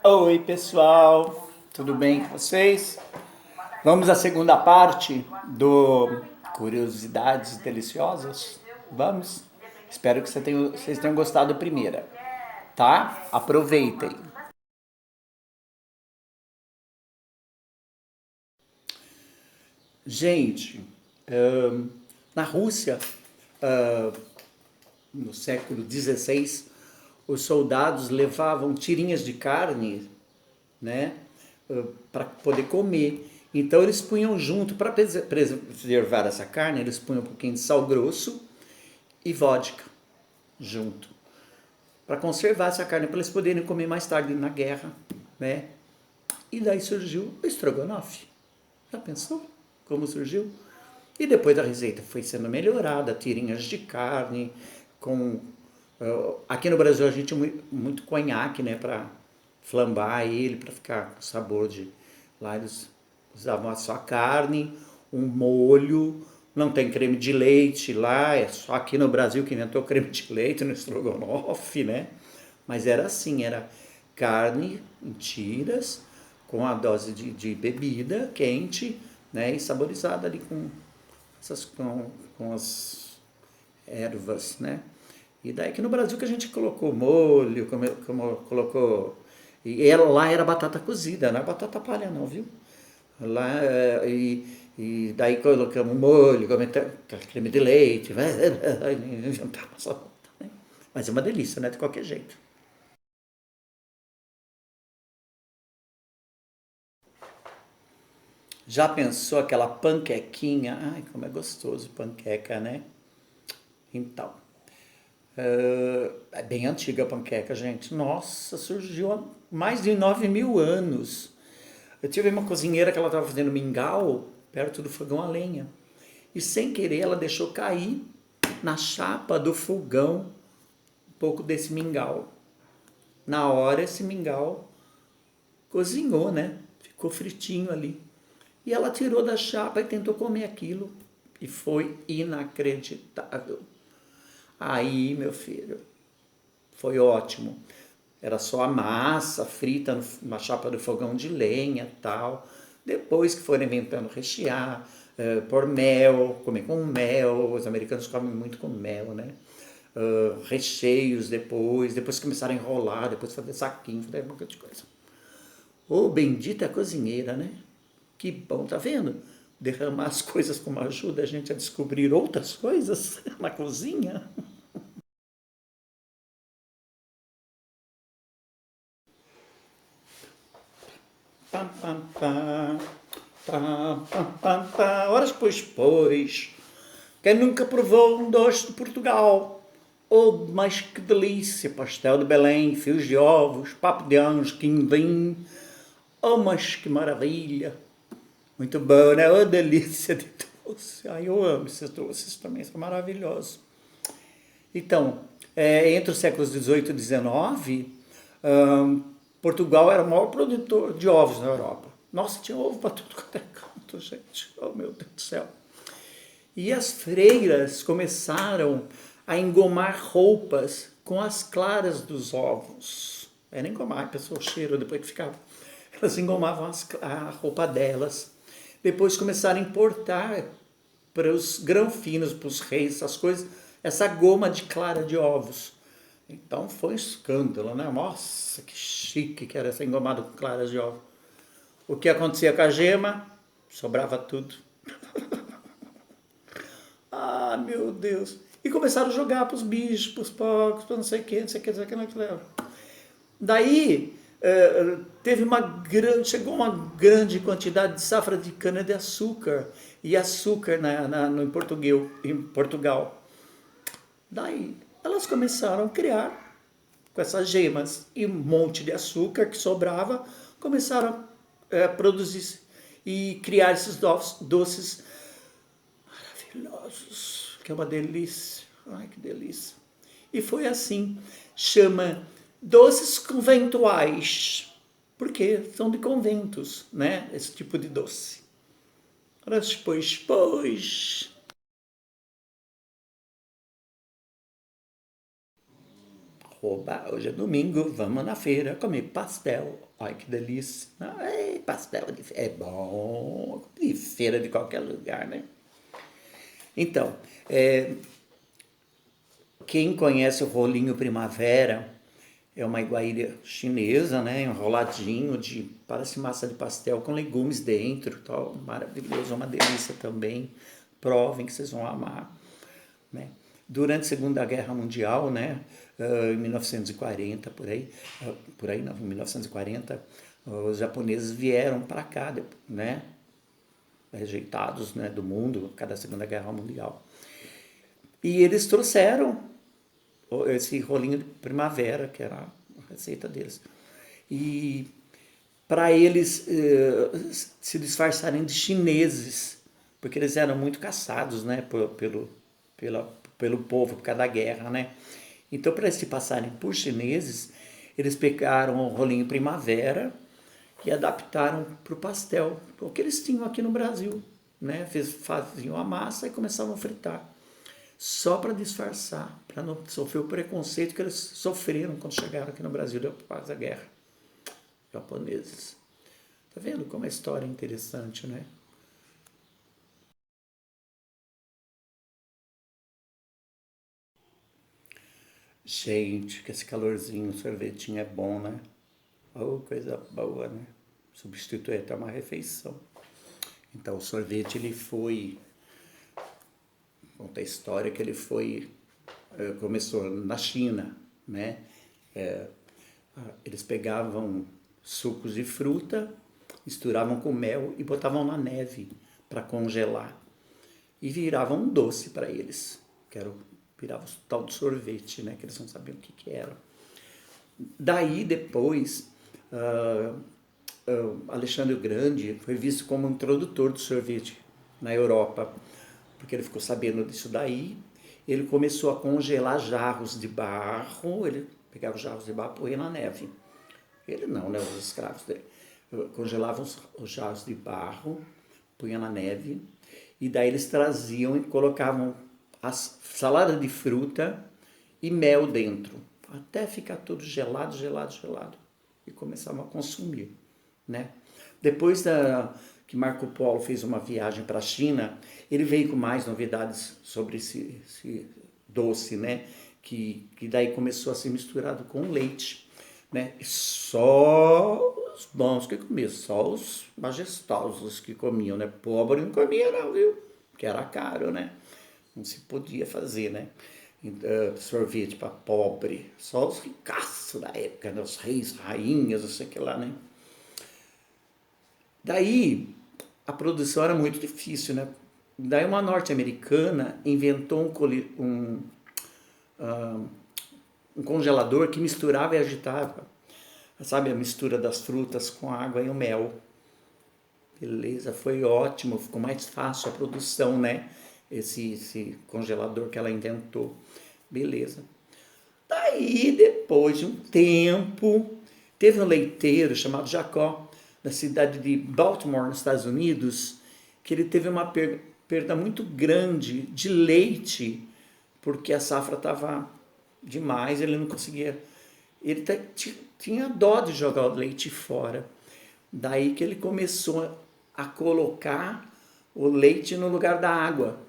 Oi, pessoal, tudo bem com vocês? Vamos à segunda parte do Curiosidades Deliciosas? Vamos? Espero que vocês tenham gostado da primeira, tá? Aproveitem. Gente, na Rússia, no século XVI, os soldados levavam tirinhas de carne, né, para poder comer. Então eles punham junto, para preservar essa carne, eles punham um pouquinho de sal grosso e vodka junto, para conservar essa carne, para eles poderem comer mais tarde na guerra, né? E daí surgiu o estrogonofe. Já pensou como surgiu? E depois a receita foi sendo melhorada, tirinhas de carne, com... aqui no Brasil a gente muito conhaque, né, para flambar ele, para ficar com sabor de... Lá eles usavam só carne, um molho, não tem creme de leite lá, é só aqui no Brasil que inventou creme de leite no estrogonofe, né? Mas era assim, era carne em tiras, com a dose de bebida quente, né? E saborizada ali com as ervas, né? E daí que no Brasil que a gente colocou molho, como colocou... E lá era batata cozida, não é batata palha não, viu? Lá, e daí colocamos molho, creme de leite, inventamos essa volta, né? Mas é uma delícia, né? De qualquer jeito. Já pensou aquela panquequinha? Ai, como é gostoso panqueca, né? Então, é bem antiga a panqueca, gente. Nossa, surgiu há mais de 9.000 anos. Eu tive uma cozinheira que ela estava fazendo mingau perto do fogão a lenha. E sem querer ela deixou cair na chapa do fogão um pouco desse mingau. Na hora esse mingau cozinhou, né? Ficou fritinho ali. E ela tirou da chapa e tentou comer aquilo. E foi inacreditável. Aí, meu filho, foi ótimo. Era só a massa frita na chapa do fogão de lenha e tal. Depois que foram inventando rechear, pôr mel, comer com mel. Os americanos comem muito com mel, né? Recheios depois começaram a enrolar, depois fazer saquinho, fazer um monte de coisa. Ô, bendita cozinheira, né? Que bom, tá vendo? Derramar as coisas como ajuda a gente a descobrir outras coisas na cozinha. Pam, pam, pam, pam, pam, pam, pam. Ora, pois. Quem nunca provou um doce de Portugal? Oh, mas que delícia! Pastel de Belém, fios de ovos, papo de anjo, quindim. Oh, mas que maravilha! Muito bom, né? Oh, delícia de doce. Ai, eu amo esses doces também, são maravilhosos. Então, entre os séculos XVIII e XIX, Portugal era o maior produtor de ovos na Europa. Nossa, tinha ovo para tudo quanto é canto, gente. Oh, meu Deus do céu. E as freiras começaram a engomar roupas com as claras dos ovos. Era engomar, a pessoa o cheiro depois que ficava. Elas engomavam a roupa delas. Depois começaram a importar para os grão-finos, para os reis, essas coisas, essa goma de clara de ovos. Então foi um escândalo, né? Nossa, que chique que era essa engomada com claras de ovo. O que acontecia com a gema? Sobrava tudo. Ah, meu Deus. E começaram a jogar para os bichos, para os porcos, para não sei o que, não sei o que, não sei o que, não sei o que. Daí chegou uma grande quantidade de safra de cana-de-açúcar e açúcar em Portugal. Daí elas começaram a criar com essas gemas e um monte de açúcar que sobrava, começaram a produzir e criar esses doces maravilhosos, que é uma delícia. Ai, que delícia. E foi assim. Chama doces conventuais, porque são de conventos, né? Esse tipo de doce. Pois. Oba, hoje é domingo, vamos na feira comer pastel. Ai, que delícia. Ai, pastel é bom, de feira de qualquer lugar, né? Então, quem conhece o rolinho primavera, é uma iguaíra chinesa, né? Enroladinho, parece massa de pastel com legumes dentro, tal. Maravilhoso, uma delícia também. Provem que vocês vão amar, né? Durante a Segunda Guerra Mundial, né, em 1940, por aí não, em 1940, os japoneses vieram para cá, né, rejeitados, né, do mundo, por causa da Segunda Guerra Mundial. E eles trouxeram esse rolinho de primavera, que era a receita deles. E para eles se disfarçarem de chineses, porque eles eram muito caçados, né, pelo povo, por causa da guerra, né? Então, para eles se passarem por chineses, eles pegaram o rolinho primavera e adaptaram para o pastel, o que eles tinham aqui no Brasil, né? Faziam a massa e começavam a fritar, só para disfarçar, para não sofrer o preconceito que eles sofreram quando chegaram aqui no Brasil depois da guerra. Japoneses. Tá vendo como a história é interessante, né? Gente, que esse calorzinho, o sorvetinho é bom, né? Oh, coisa boa, né? Substitui até uma refeição. Então, o sorvete, ele foi... Conta a história que ele foi... começou na China, né? Eles pegavam sucos de fruta, misturavam com mel e botavam na neve para congelar. E viravam um doce para eles, virava o tal de sorvete, né? Que eles não sabiam o que era. Daí, depois, Alexandre o Grande foi visto como um introdutor do sorvete na Europa, porque ele ficou sabendo disso daí. Ele começou a congelar jarros de barro, ele pegava os jarros de barro e põe na neve. Ele não, né? Os escravos dele. Congelavam os jarros de barro, punha na neve, e daí eles traziam e colocavam as salada de fruta e mel dentro, até ficar tudo gelado, gelado, gelado, e começavam a consumir, né? Depois que Marco Polo fez uma viagem para a China, ele veio com mais novidades sobre esse doce, né? Que daí começou a ser misturado com leite, né? E só os bons que comiam, só os majestosos que comiam, né? Pobre não comia não, viu? Porque era caro, né? Não se podia fazer, né? Sorvete para pobre, só os ricaços da época, né? Os reis, rainhas, não sei o que lá, né? Daí, a produção era muito difícil, né? Daí uma norte-americana inventou um congelador que misturava e agitava, sabe, a mistura das frutas com a água e o mel. Beleza, foi ótimo, ficou mais fácil a produção, né? Esse congelador que ela inventou. Beleza. Daí, depois de um tempo, teve um leiteiro chamado Jacó, da cidade de Baltimore, nos Estados Unidos, que ele teve uma perda muito grande de leite, porque a safra estava demais, ele não conseguia... Ele tinha dó de jogar o leite fora. Daí que ele começou a colocar o leite no lugar da água,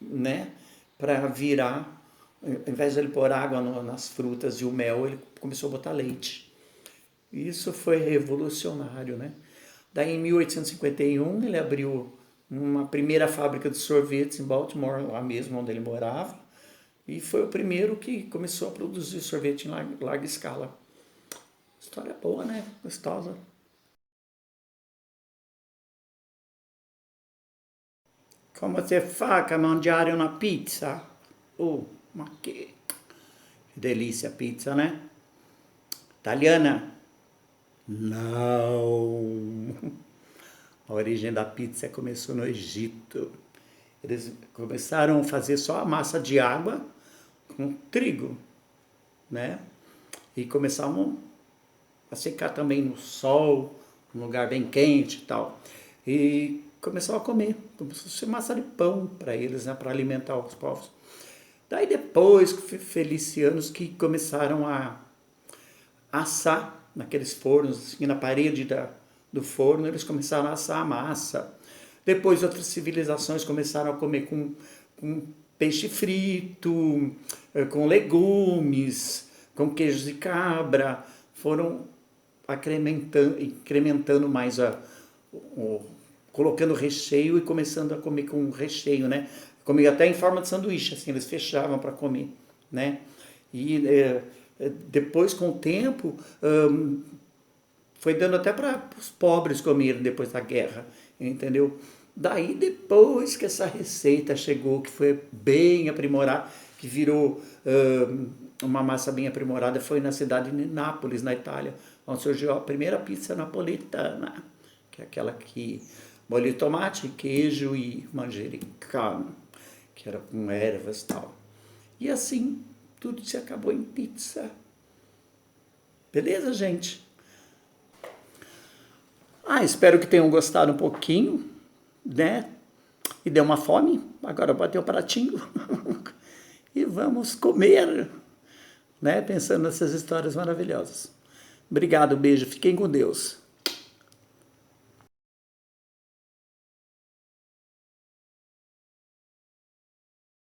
né? Para virar, ao invés de ele pôr água nas frutas e o mel, ele começou a botar leite. Isso foi revolucionário, né? Daí em 1851 ele abriu uma primeira fábrica de sorvetes em Baltimore, lá mesmo onde ele morava, e foi o primeiro que começou a produzir sorvete em larga escala. História boa, né? Gostosa. Come você fa a mangiare una pizza? Oh, ma che delícia a pizza, né? Italiana? Não. A origem da pizza começou no Egito. Eles começaram a fazer só a massa de água com trigo, né? E começavam a secar também no sol, num lugar bem quente e tal. E começaram a comer. Começou a ser massa de pão para eles, né? Para alimentar os povos. Daí depois, felicianos que começaram a assar naqueles fornos, assim, na parede do forno, eles começaram a assar a massa. Depois outras civilizações começaram a comer com peixe frito, com legumes, com queijos de cabra, foram incrementando mais colocando recheio e começando a comer com recheio, né? Comer até em forma de sanduíche, assim, eles fechavam para comer, né? E depois, com o tempo, foi dando até para os pobres comerem depois da guerra, entendeu? Daí, depois que essa receita chegou, que foi bem aprimorada, que virou uma massa bem aprimorada, foi na cidade de Nápoles, na Itália, onde surgiu a primeira pizza napolitana, que é aquela que molho de tomate, queijo e manjericão, que era com ervas e tal. E assim, tudo se acabou em pizza. Beleza, gente? Espero que tenham gostado um pouquinho, né? E deu uma fome, agora bateu o pratinho. E vamos comer, né? Pensando nessas histórias maravilhosas. Obrigado, beijo, fiquem com Deus.